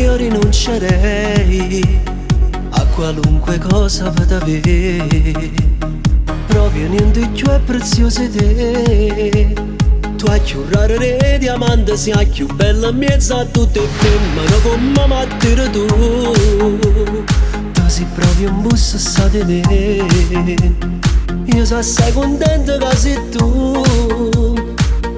io rinuncerei a qualunque cosa per avere. Proprio niente più è prezioso di te. Tu hai più raro re diamante, sei più bella in mezzo a tutte femmine come mattire tu. Tu sei proprio un bus sa di me. Io so sei contento che sei tu.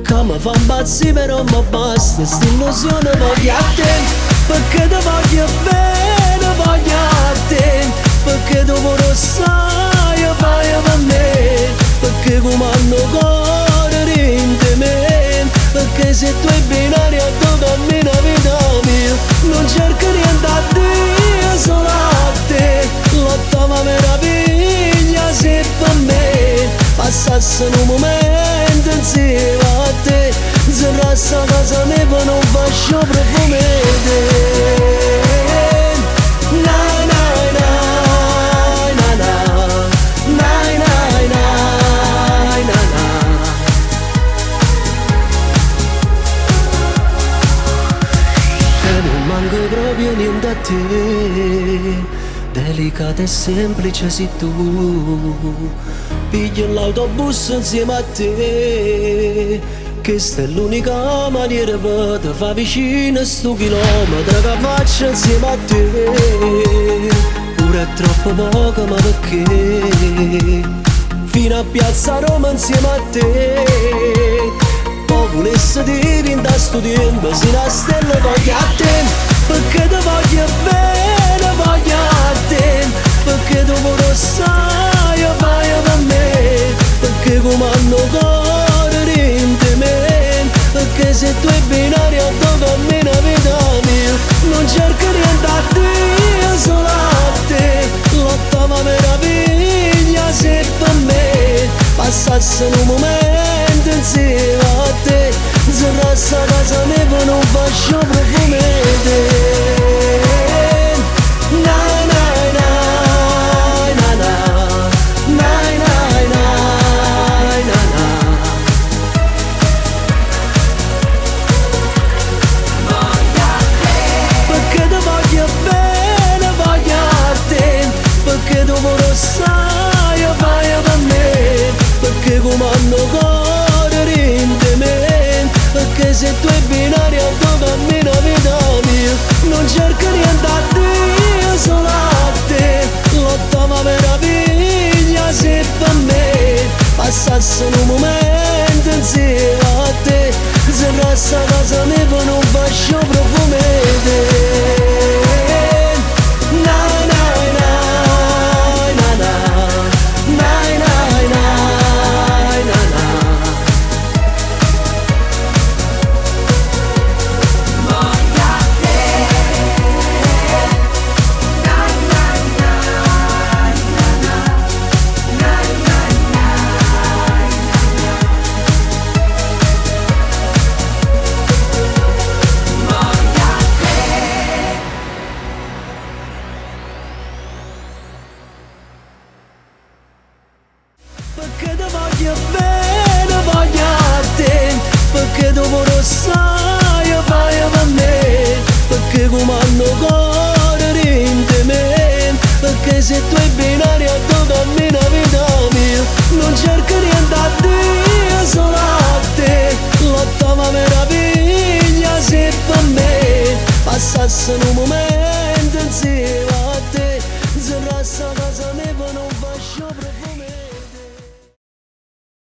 Che mi fa impazzire però mi basta, st'illusione voglio a te. Perché ti voglio bene, voglio a te. Perché dopo lo sai, fai per me. Perché come hanno cuore in me. Perché se tu hai binario tu cammini la vita mia. Non cerco niente a te, solo a te. L'ottava meraviglia se per me passasse un momento insieme a te. Se resta casa mia non faccio profumo di te. Proprio niente a te, delicata e semplice sei tu. Piglio l'autobus insieme a te, che sta è l'unica maniera per te fa vicino sto chilometro che faccio insieme a te. Pure è troppo poco ma perché fino a Piazza Roma insieme a te. Poi volesse dire in da sto tempo se una stella voglio a te. Perché ti voglio bene, voglio a te. Perché dopo lo sai, fai per me. Perché come hanno cuore in me. Perché se tu hai binario tu cammini la vita mia. Non cerco niente a te, solo a te. L'ottava meraviglia se per me passasse un momento insieme a te. Se resta casa mia non faccio profumo di te. Na na na na na na na na na na. Voglio a te. Perché ti voglio bene, voglio a te. Perché dopo lo sai, fai per me. Perché come hanno cuore in me. Perché se tu hai binario tu cammini la vita mia. Non cerco niente a te, solo a te. L'ottava meraviglia se per me passasse un momento insieme a te. Se resta casa mia non faccio profumo di te. Na na na na na na na na na na. Perché ti voglio bene, voglio a te. Perché dopo lo sai, fai per me. Perché come hanno cuore in me. Perché se tu hai binario tu cammini la vita mia. Non cerco niente a te, solo a te. L'ottava meraviglia se per me passasse un momento insieme.